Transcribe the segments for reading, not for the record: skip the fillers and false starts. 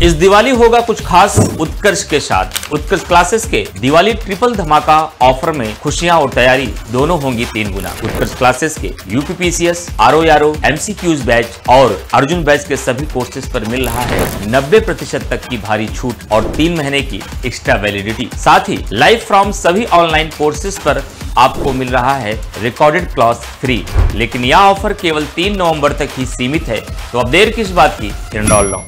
इस दिवाली होगा कुछ खास उत्कर्ष के साथ। उत्कर्ष क्लासेस के दिवाली ट्रिपल धमाका ऑफर में खुशियां और तैयारी दोनों होंगी 3 गुना। उत्कर्ष क्लासेस के यूपीपीसीएस, आरओ, एमसीक्यूज बैच और अर्जुन बैच के सभी कोर्सेज पर मिल रहा है 90% तक की भारी छूट और 3 महीने की एक्स्ट्रा वैलिडिटी। साथ ही लाइव फ्रॉम सभी ऑनलाइन कोर्सेज पर आपको मिल रहा है रिकॉर्डेड क्लास फ्री। लेकिन यह ऑफर केवल 3 नवंबर तक ही सीमित है, तो अब देर किस बात की, एनरोल लो।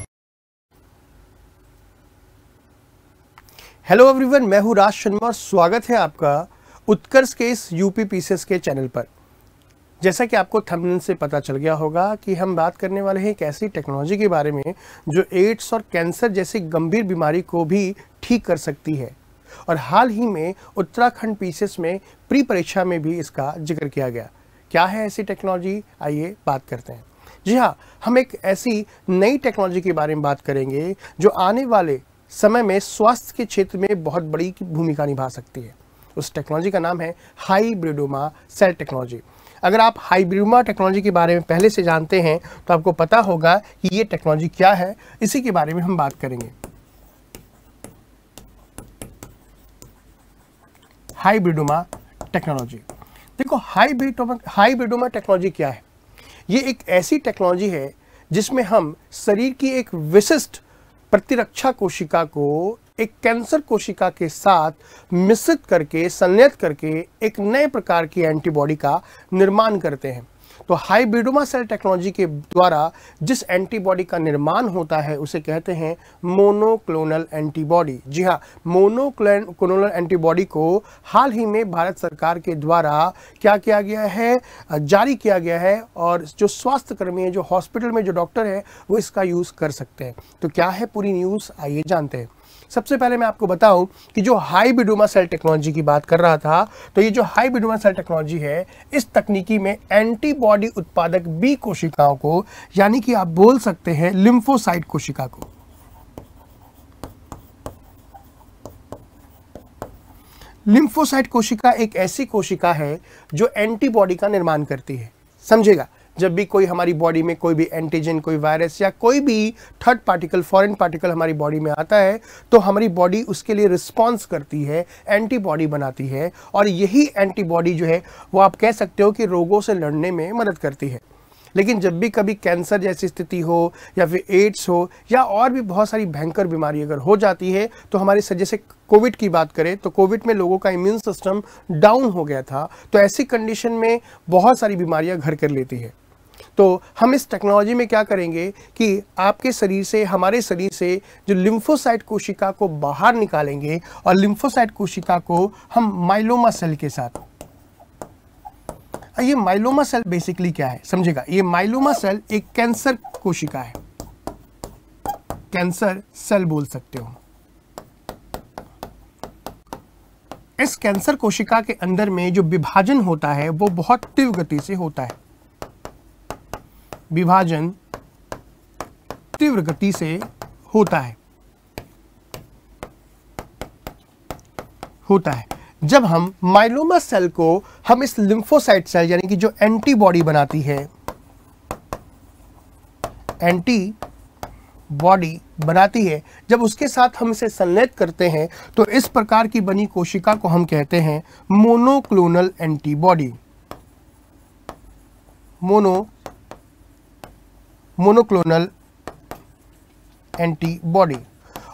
हेलो एवरीवन, मैं हूं राज शर्मा और स्वागत है आपका उत्कर्ष के इस यूपीपीसीएस के चैनल पर। जैसा कि आपको थंबनेल से पता चल गया होगा कि हम बात करने वाले हैं एक ऐसी टेक्नोलॉजी के बारे में जो एड्स और कैंसर जैसी गंभीर बीमारी को भी ठीक कर सकती है। और हाल ही में उत्तराखंड पीसीएस में प्री परीक्षा में भी इसका जिक्र किया गया। क्या है ऐसी टेक्नोलॉजी, आइए बात करते हैं। जी हाँ, हम एक ऐसी नई टेक्नोलॉजी के बारे में बात करेंगे जो आने वाले समय में स्वास्थ्य के क्षेत्र में बहुत बड़ी भूमिका निभा सकती है। उस टेक्नोलॉजी का नाम है हाइब्रिडोमा सेल टेक्नोलॉजी। अगर आप हाइब्रिडोमा टेक्नोलॉजी के बारे में पहले से जानते हैं तो आपको पता होगा कि ये टेक्नोलॉजी क्या है, इसी के बारे में हम बात करेंगे। हाइब्रिडोमा टेक्नोलॉजी, देखो हाइब्रिडोमा टेक्नोलॉजी क्या है। ये एक ऐसी टेक्नोलॉजी है जिसमें हम शरीर की एक विशिष्ट प्रतिरक्षा कोशिका को एक कैंसर कोशिका के साथ मिश्रित करके, संलयित करके एक नए प्रकार की एंटीबॉडी का निर्माण करते हैं। तो हाइब्रिडोमा सेल टेक्नोलॉजी के द्वारा जिस एंटीबॉडी का निर्माण होता है उसे कहते हैं मोनोक्लोनल एंटीबॉडी। जी हाँ, मोनोक्लोनल एंटीबॉडी को हाल ही में भारत सरकार के द्वारा क्या किया गया है, जारी किया गया है। और जो स्वास्थ्य कर्मी है, जो हॉस्पिटल में जो डॉक्टर है, वो इसका यूज़ कर सकते हैं। तो क्या है पूरी न्यूज़, आइए जानते हैं। सबसे पहले मैं आपको बताऊं कि जो हाइब्रिडोमा सेल टेक्नोलॉजी की बात कर रहा था, तो ये जो हाइब्रिडोमा सेल टेक्नोलॉजी है, इस तकनीकी में एंटीबॉडी उत्पादक बी कोशिकाओं को, यानी कि आप बोल सकते हैं लिम्फोसाइट कोशिका को, लिम्फोसाइट कोशिका एक ऐसी कोशिका है जो एंटीबॉडी का निर्माण करती है। समझेगा, जब भी कोई हमारी बॉडी में कोई भी एंटीजन, कोई वायरस या कोई भी थर्ड पार्टिकल, फॉरेन पार्टिकल हमारी बॉडी में आता है तो हमारी बॉडी उसके लिए रिस्पॉन्स करती है, एंटीबॉडी बनाती है। और यही एंटीबॉडी जो है वो आप कह सकते हो कि रोगों से लड़ने में मदद करती है। लेकिन जब भी कभी कैंसर जैसी स्थिति हो या फिर एड्स हो या और भी बहुत सारी भयंकर बीमारी अगर हो जाती है तो हमारे जैसे कोविड की बात करें तो कोविड में लोगों का इम्यून सिस्टम डाउन हो गया था। तो ऐसी कंडीशन में बहुत सारी बीमारियां घर कर लेती है। तो हम इस टेक्नोलॉजी में क्या करेंगे कि आपके शरीर से, हमारे शरीर से जो लिम्फोसाइट कोशिका को बाहर निकालेंगे और लिम्फोसाइट कोशिका को हम माइलोमा सेल के साथ, ये माइलोमा सेल बेसिकली क्या है समझेगा। ये माइलोमा सेल एक कैंसर कोशिका है, कैंसर सेल बोल सकते हो। इस कैंसर कोशिका के अंदर में जो विभाजन होता है वो बहुत तीव्र गति से होता है। विभाजन तीव्र गति से होता है। जब हम माइलोमा सेल को हम इस लिम्फोसाइट सेल यानी कि जो एंटीबॉडी बनाती है, जब उसके साथ हम इसे संलयित करते हैं तो इस प्रकार की बनी कोशिका को हम कहते हैं मोनोक्लोनल एंटीबॉडी। Monoclonal antibody.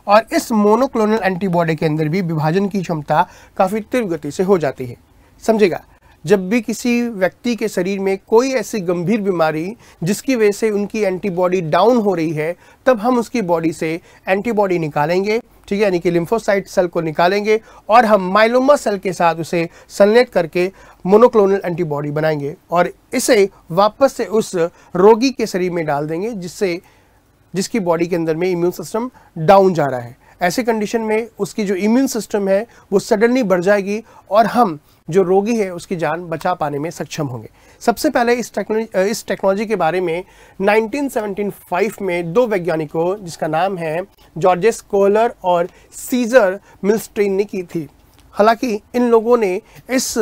और इस मोनोक्लोनल एंटीबॉडी के अंदर भी विभाजन की क्षमता काफ़ी तीव्र गति से हो जाती है। समझेगा, जब भी किसी व्यक्ति के शरीर में कोई ऐसी गंभीर बीमारी जिसकी वजह से उनकी एंटीबॉडी डाउन हो रही है, तब हम उसकी बॉडी से एंटीबॉडी निकालेंगे, ठीक है, यानी कि लिम्फोसाइट सेल को निकालेंगे और हम माइलोमा सेल के साथ उसे संलयित करके मोनोक्लोनल एंटीबॉडी बनाएंगे और इसे वापस से उस रोगी के शरीर में डाल देंगे जिसकी बॉडी के अंदर में इम्यून सिस्टम डाउन जा रहा है। ऐसे कंडीशन में उसकी जो इम्यून सिस्टम है वो सडनली बढ़ जाएगी और हम जो रोगी है उसकी जान बचा पाने में सक्षम होंगे। सबसे पहले इस टेक्नोलॉजी के बारे में 1975 में 2 वैज्ञानिकों, जिसका नाम है जॉर्जेस कोहलर और सीजर मिलस्ट्रीन ने की थी। हालांकि इन लोगों ने इस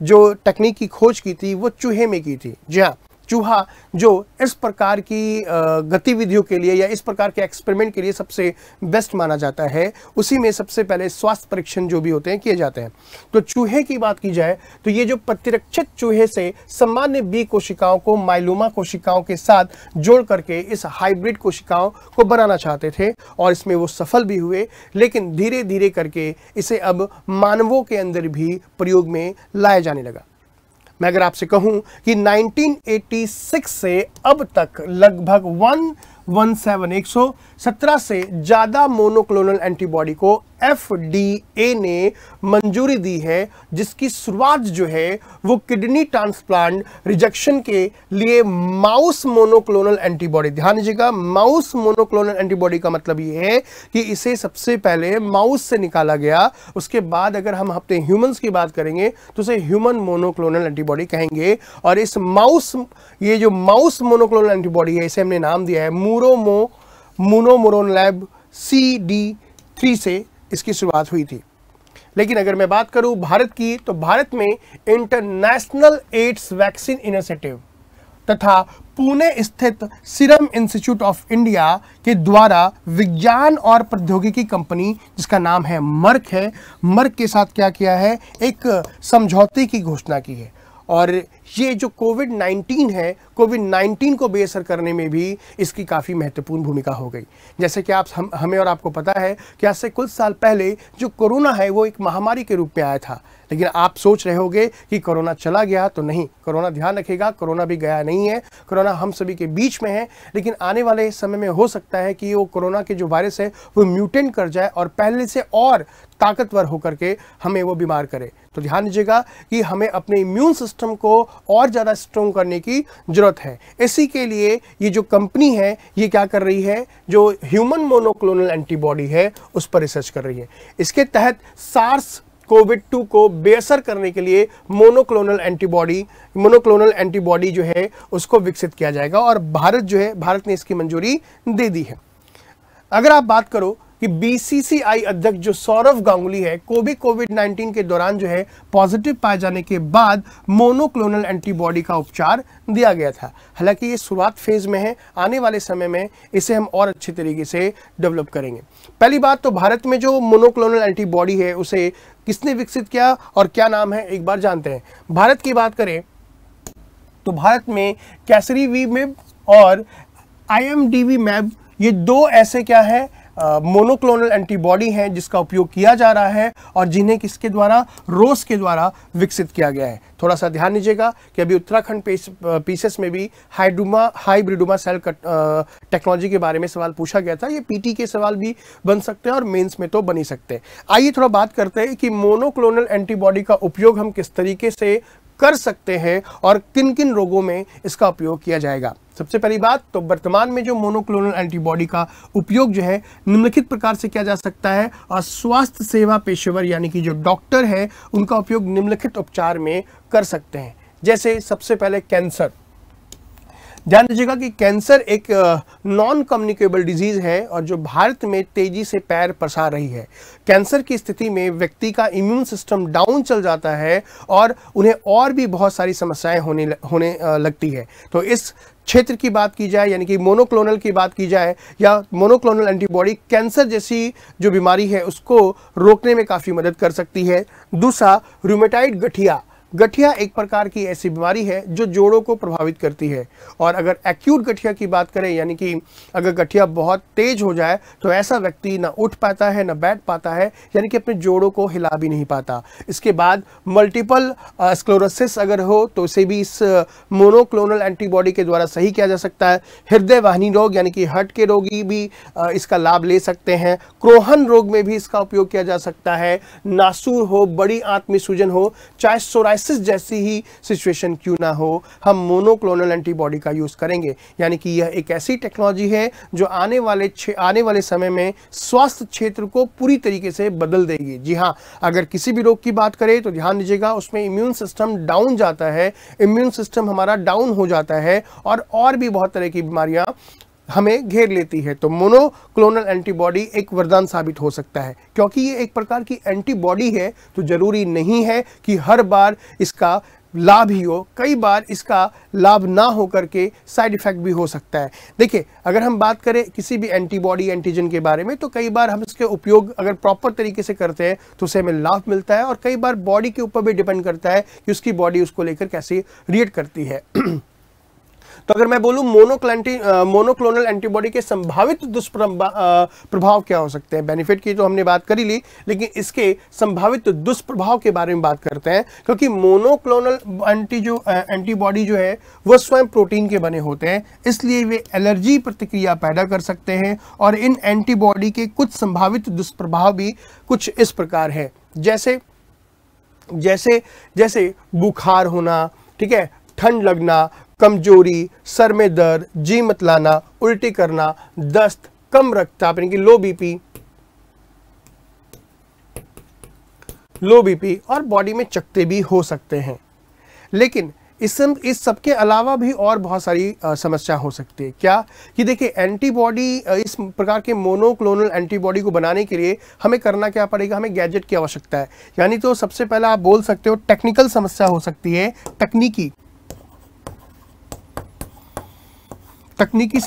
जो तकनीक की खोज की थी वो चूहे में की थी। जी हाँ, चूहा जो इस प्रकार की गतिविधियों के लिए या इस प्रकार के एक्सपेरिमेंट के लिए सबसे बेस्ट माना जाता है, उसी में सबसे पहले स्वास्थ्य परीक्षण जो भी होते हैं किए जाते हैं। तो चूहे की बात की जाए तो ये जो प्रतिरक्षित चूहे से सामान्य बी कोशिकाओं को माइलोमा कोशिकाओं के साथ जोड़ करके इस हाइब्रिड कोशिकाओं को बनाना चाहते थे और इसमें वो सफल भी हुए, लेकिन धीरे धीरे करके इसे अब मानवों के अंदर भी प्रयोग में लाया जाने लगा। मैं अगर आपसे कहूं कि 1986 से अब तक लगभग 117 से ज़्यादा मोनोक्लोनल एंटीबॉडी को FDA ने मंजूरी दी है, जिसकी शुरुआत जो है वो किडनी ट्रांसप्लांट रिजेक्शन के लिए माउस मोनोक्लोनल एंटीबॉडी, ध्यान दीजिएगा, माउस मोनोक्लोनल एंटीबॉडी का मतलब ये है कि इसे सबसे पहले माउस से निकाला गया, उसके बाद अगर हम अपने ह्यूमंस की बात करेंगे तो उसे ह्यूमन मोनोक्लोनल एंटीबॉडी कहेंगे। और इस ये जो माउस मोनोक्लोनल एंटीबॉडी है, इसे हमने नाम दिया है मोनोमोरोनलैब CD3 से इसकी शुरुआत हुई थी। लेकिन अगर मैं बात करूं भारत की, तो भारत में इंटरनेशनल एड्स वैक्सीन इनिशिएटिव तथा पुणे स्थित सीरम इंस्टीट्यूट ऑफ इंडिया के द्वारा विज्ञान और प्रौद्योगिकी कंपनी जिसका नाम है मर्क है, मर्क के साथ क्या किया है, एक समझौते की घोषणा की है। और ये जो कोविड-19 है, कोविड-19 को बेअसर करने में भी इसकी काफ़ी महत्वपूर्ण भूमिका हो गई। जैसे कि हमें और आपको पता है कि आज से कुछ साल पहले जो कोरोना है वो एक महामारी के रूप में आया था, लेकिन आप सोच रहे होंगे कि कोरोना चला गया, तो नहीं, कोरोना ध्यान रखिएगा, कोरोना भी गया नहीं है, कोरोना हम सभी के बीच में है। लेकिन आने वाले समय में हो सकता है कि वो कोरोना के जो वायरस है वो म्यूटेंट कर जाए और पहले से और ताकतवर होकर के हमें वो बीमार करे। तो ध्यान दीजिएगा कि हमें अपने इम्यून सिस्टम को और ज़्यादा स्ट्रॉन्ग करने की ज़रूरत है। इसी के लिए ये जो कंपनी है ये क्या कर रही है, जो ह्यूमन मोनोक्लोनल एंटीबॉडी है उस पर रिसर्च कर रही है। इसके तहत SARS-CoV-2 को बेअसर करने के लिए मोनोक्लोनल एंटीबॉडी जो है उसको विकसित किया जाएगा और भारत ने इसकी मंजूरी दे दी है। अगर आप बात करो कि BCCI अध्यक्ष जो सौरव गांगुली है, कोविड-19 के दौरान जो है पॉजिटिव पाए जाने के बाद मोनोक्लोनल एंटीबॉडी का उपचार दिया गया था। हालांकि ये शुरुआत फेज में है, आने वाले समय में इसे हम और अच्छे तरीके से डेवलप करेंगे। पहली बात तो भारत में जो मोनोक्लोनल एंटीबॉडी है उसे किसने विकसित किया और क्या नाम है, एक बार जानते हैं। भारत की बात करें तो भारत में कैसरीवीमेब और IMDV-मैब, ये दो ऐसे क्या है मोनोक्लोनल एंटीबॉडी हैं जिसका उपयोग किया जा रहा है और जिन्हें किसके द्वारा, रोस के द्वारा विकसित किया गया है। थोड़ा सा ध्यान दीजिएगा कि अभी उत्तराखंड पीसेस में भी हाइब्रिडोमा सेल टेक्नोलॉजी के बारे में सवाल पूछा गया था। ये PT के सवाल भी बन सकते हैं और मेंस में तो बन ही सकते हैं। आइए थोड़ा बात करते हैं कि मोनोक्लोनल एंटीबॉडी का उपयोग हम किस तरीके से कर सकते हैं और किन किन रोगों में इसका उपयोग किया जाएगा। सबसे पहली बात तो वर्तमान में जो मोनोक्लोनल एंटीबॉडी का उपयोग जो है निम्नलिखित प्रकार से किया जा सकता है और स्वास्थ्य सेवा पेशेवर यानी कि जो डॉक्टर है उनका उपयोग निम्नलिखित उपचार में कर सकते हैं। जैसे सबसे पहले कैंसर, ध्यान दीजिएगा कि कैंसर एक नॉन कम्युनिकेबल डिजीज है और जो भारत में तेजी से पैर पसार रही है। कैंसर की स्थिति में व्यक्ति का इम्यून सिस्टम डाउन चल जाता है और उन्हें और भी बहुत सारी समस्याएं होने लगती है। तो इस क्षेत्र की बात की जाए यानी कि मोनोक्लोनल की बात की जाए या मोनोक्लोनल एंटीबॉडी कैंसर जैसी जो बीमारी है उसको रोकने में काफ़ी मदद कर सकती है। दूसरा, रूमेटाइड गठिया एक प्रकार की ऐसी बीमारी है जो जोड़ों को प्रभावित करती है और अगर एक्यूट गठिया की बात करें यानी कि अगर गठिया बहुत तेज हो जाए तो ऐसा व्यक्ति ना उठ पाता है ना बैठ पाता है, यानी कि अपने जोड़ों को हिला भी नहीं पाता। इसके बाद मल्टीपल स्क्लेरोसिस अगर हो तो इसे भी इस मोनोक्लोनल एंटीबॉडी के द्वारा सही किया जा सकता है। हृदय वाहिनी रोग यानी कि हार्ट के रोगी भी इसका लाभ ले सकते हैं। क्रोहन रोग में भी इसका उपयोग किया जा सकता है। नासूर हो, बड़ी आंत में सूजन हो, चाहे सोराइसिस जैसी ही सिचुएशन क्यों ना हो, हम मोनोक्लोनल एंटीबॉडी का यूज करेंगे। यानी कि यह एक ऐसी टेक्नोलॉजी है जो आने वाले समय में स्वास्थ्य क्षेत्र को पूरी तरीके से बदल देगी। जी हाँ, अगर किसी भी रोग की बात करें तो ध्यान दीजिएगा उसमें इम्यून सिस्टम डाउन जाता है, इम्यून सिस्टम हमारा डाउन हो जाता है और भी बहुत तरह की बीमारियां हमें घेर लेती है। तो मोनोक्लोनल एंटीबॉडी एक वरदान साबित हो सकता है। क्योंकि ये एक प्रकार की एंटीबॉडी है तो जरूरी नहीं है कि हर बार इसका लाभ ही हो, कई बार इसका लाभ ना हो करके साइड इफेक्ट भी हो सकता है। देखिए, अगर हम बात करें किसी भी एंटीबॉडी एंटीजन के बारे में, तो कई बार हम इसके उपयोग अगर प्रॉपर तरीके से करते हैं तो उसे हमें लाभ मिलता है, और कई बार बॉडी के ऊपर भी डिपेंड करता है कि उसकी बॉडी उसको लेकर कैसे रिएक्ट करती है। तो अगर मैं बोलूं मोनोक्लोनल एंटीबॉडी के संभावित दुष्प्रभाव क्या हो सकते हैं, बेनिफिट की तो हमने बात करी ली, लेकिन इसके संभावित दुष्प्रभाव के बारे में बात करते हैं। क्योंकि मोनोक्लोनल एंटीबॉडी जो है वह स्वयं प्रोटीन के बने होते हैं, इसलिए वे एलर्जी प्रतिक्रिया पैदा कर सकते हैं। और इन एंटीबॉडी के कुछ संभावित दुष्प्रभाव भी कुछ इस प्रकार है, जैसे बुखार होना, ठीक है, ठंड लगना, कमजोरी, सर में दर्द, जी मतलाना, उल्टी करना, दस्त, कम रक्तचाप यानी कि लो बीपी और बॉडी में चकत्ते भी हो सकते हैं। लेकिन इस सब के अलावा भी और बहुत सारी समस्या हो सकती है। क्या कि देखिए, एंटीबॉडी, इस प्रकार के मोनोक्लोनल एंटीबॉडी को बनाने के लिए हमें करना क्या पड़ेगा, हमें गैजेट की आवश्यकता है। यानी तो सबसे पहला आप बोल सकते हो टेक्निकल समस्या हो सकती है, तकनीकी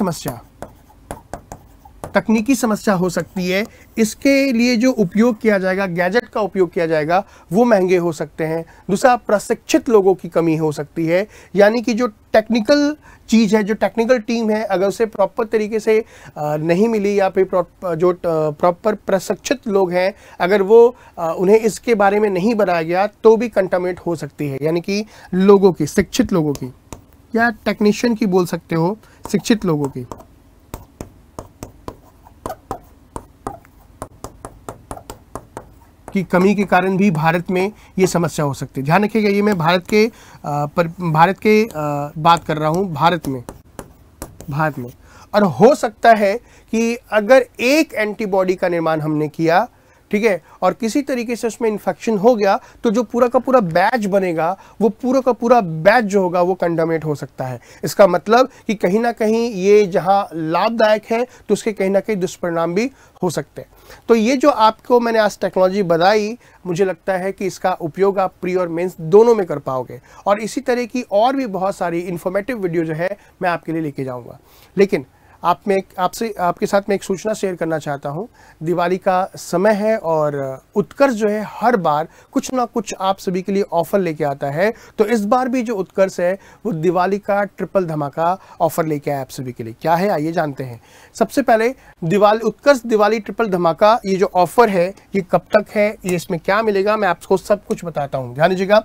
समस्या हो सकती है। इसके लिए जो उपयोग किया जाएगा, गैजेट का उपयोग किया जाएगा, वो महंगे हो सकते हैं। दूसरा, प्रशिक्षित लोगों की कमी हो सकती है, यानी कि जो टेक्निकल चीज़ है, जो टेक्निकल टीम है, अगर उसे प्रॉपर तरीके से नहीं मिली, या फिर जो प्रॉपर प्रशिक्षित लोग हैं, अगर वो उन्हें इसके बारे में नहीं बनाया गया, तो भी कंटामिनेट हो सकती है। यानी कि लोगों की, शिक्षित लोगों की, या टेक्नीशियन की बोल सकते हो, शिक्षित लोगों की कमी के कारण भी भारत में ये समस्या हो सकती है। ध्यान रखिएगा, ये मैं भारत के बात कर रहा हूँ, भारत में। और हो सकता है कि अगर एक एंटीबॉडी का निर्माण हमने किया, ठीक है, और किसी तरीके से उसमें इन्फेक्शन हो गया, तो जो पूरा का पूरा बैच बनेगा, वो पूरा का पूरा बैच जो होगा वो कंटामिनेट हो सकता है। इसका मतलब कि कहीं ना कहीं ये जहां लाभदायक है, तो उसके कहीं ना कहीं दुष्परिणाम भी हो सकते हैं। तो ये जो आपको मैंने आज टेक्नोलॉजी बताई, मुझे लगता है कि इसका उपयोग आप प्री और मेंस दोनों में कर पाओगे। और इसी तरह की और भी बहुत सारी इंफॉर्मेटिव वीडियो जो है मैं आपके लिए लेके जाऊँगा। लेकिन आपके साथ मैं एक सूचना शेयर करना चाहता हूं। दिवाली का समय है और उत्कर्ष जो है हर बार कुछ ना कुछ आप सभी के लिए ऑफर लेके आता है। तो इस बार भी जो उत्कर्ष है वो दिवाली का ट्रिपल धमाका ऑफर लेके आया आप सभी के लिए। क्या है, आइए जानते हैं। सबसे पहले उत्कर्ष दिवाली ट्रिपल धमाका, ये जो ऑफर है ये कब तक है, ये इसमें क्या मिलेगा, मैं आपको सब कुछ बताता हूँ। ध्यान दीजिएगा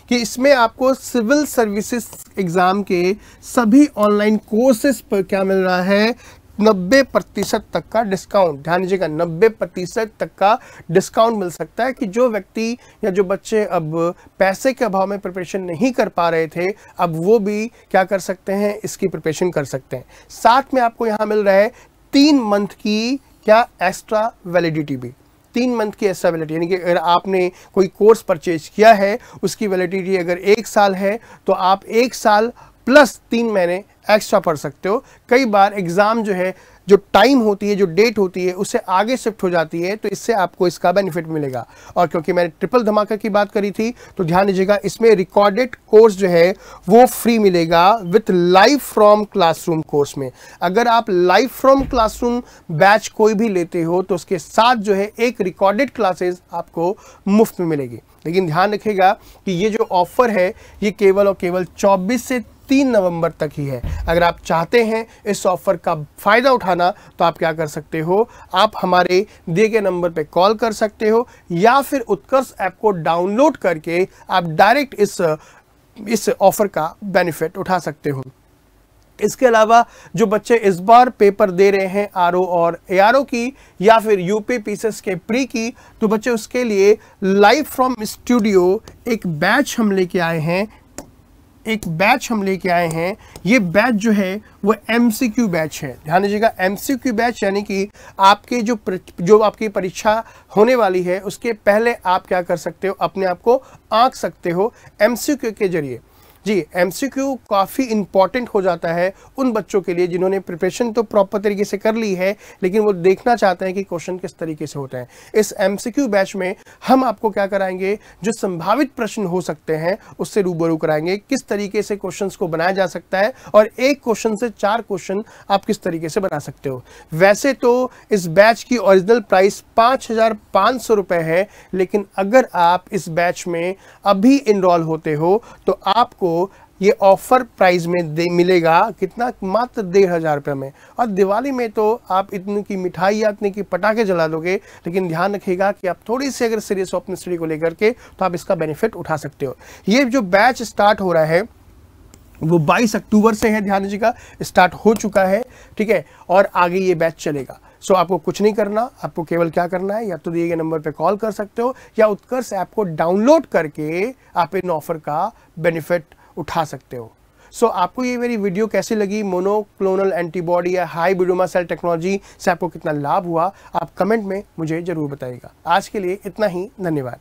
कि इसमें आपको सिविल सर्विसेज एग्जाम के सभी ऑनलाइन कोर्सेज पर क्या मिल रहा है, 90% तक का डिस्काउंट। ध्यान दीजिएगा, 90% तक का डिस्काउंट मिल सकता है कि जो व्यक्ति या जो बच्चे अब पैसे के अभाव में प्रिपरेशन नहीं कर पा रहे थे, अब वो भी क्या कर सकते हैं, इसकी प्रिपरेशन कर सकते हैं। साथ में आपको यहाँ मिल रहा है 3 मंथ की क्या एक्स्ट्रा वैलिडिटी भी, 3 मंथ की एक्स्ट्रा वैलिडिटी। यानी कि अगर आपने कोई कोर्स परचेज किया है, उसकी वैलिडिटी अगर 1 साल है, तो आप 1 साल प्लस 3 महीने एक्स्ट्रा पढ़ सकते हो। कई बार एग्जाम जो है, जो टाइम होती है, जो डेट होती है, उससे आगे शिफ्ट हो जाती है, तो इससे आपको इसका बेनिफिट मिलेगा। और क्योंकि मैंने ट्रिपल धमाका की बात करी थी, तो ध्यान दीजिएगा इसमें रिकॉर्डेड कोर्स जो है वो फ्री मिलेगा with live from classroom course में। अगर आप लाइव फ्रॉम क्लासरूम बैच कोई भी लेते हो, तो उसके साथ जो है एक रिकॉर्डेड क्लासेस आपको मुफ्त में मिलेगी। लेकिन ध्यान रखिएगा कि ये जो ऑफर है ये केवल और केवल 24 से 3 नवंबर तक ही है। अगर आप चाहते हैं इस ऑफर का फायदा उठाना, तो आप क्या कर सकते हो, आप हमारे दिए गए नंबर पे कॉल कर सकते हो, या फिर उत्कर्ष ऐप को डाउनलोड करके आप डायरेक्ट इस ऑफर का बेनिफिट उठा सकते हो। इसके अलावा जो बच्चे इस बार पेपर दे रहे हैं आरओ और एआरओ की, या फिर यूपी पीसीएस के प्री की, तो बच्चे उसके लिए लाइव फ्रॉम स्टूडियो एक बैच हम लेके आए हैं। ये बैच जो है वो एमसीक्यू बैच है। ध्यान दीजिएगा, एमसीक्यू बैच यानी कि आपके जो आपकी परीक्षा होने वाली है, उसके पहले आप क्या कर सकते हो, अपने आप को आंक सकते हो एमसीक्यू के जरिए। जी, एमसीक्यू काफ़ी इंपॉर्टेंट हो जाता है उन बच्चों के लिए जिन्होंने प्रिपरेशन तो प्रॉपर तरीके से कर ली है, लेकिन वो देखना चाहते हैं कि क्वेश्चन किस तरीके से होते हैं। इस एमसीक्यू बैच में हम आपको क्या कराएंगे, जो संभावित प्रश्न हो सकते हैं उससे रूबरू कराएंगे, किस तरीके से क्वेश्चंस को बनाया जा सकता है और एक क्वेश्चन से 4 क्वेश्चन आप किस तरीके से बना सकते हो। वैसे तो इस बैच की ओरिजिनल प्राइस 5,500 रुपये है, लेकिन अगर आप इस बैच में अभी इनरोल होते हो तो आपको ये ऑफर प्राइस में मिलेगा कितना, मात्र 1,500 रुपये में। और दिवाली में तो आप इतनी की मिठाई या इतने की पटाखे जला दोगे, लेकिन ध्यान रखिएगा कि आप थोड़ी सी अगर सीरियस हो अपनी स्टडी को लेकर के तो आप इसका बेनिफिट उठा सकते हो। ये जो बैच स्टार्ट हो रहा है वो 22 अक्टूबर से है, ध्यान दीजिएगा, स्टार्ट हो चुका है, ठीक है, और आगे ये बैच चलेगा। सो आपको कुछ नहीं करना, आपको केवल क्या करना है, या तो दिए गए नंबर पे कॉल कर सकते हो या उत्कर्ष ऐप को डाउनलोड करके आप इन ऑफर का बेनिफिट उठा सकते हो। सो आपको ये मेरी वीडियो कैसी लगी, मोनोक्लोनल एंटीबॉडी या हाइब्रिडोमा सेल टेक्नोलॉजी से आपको कितना लाभ हुआ, आप कमेंट में मुझे जरूर बताइएगा। आज के लिए इतना ही, धन्यवाद।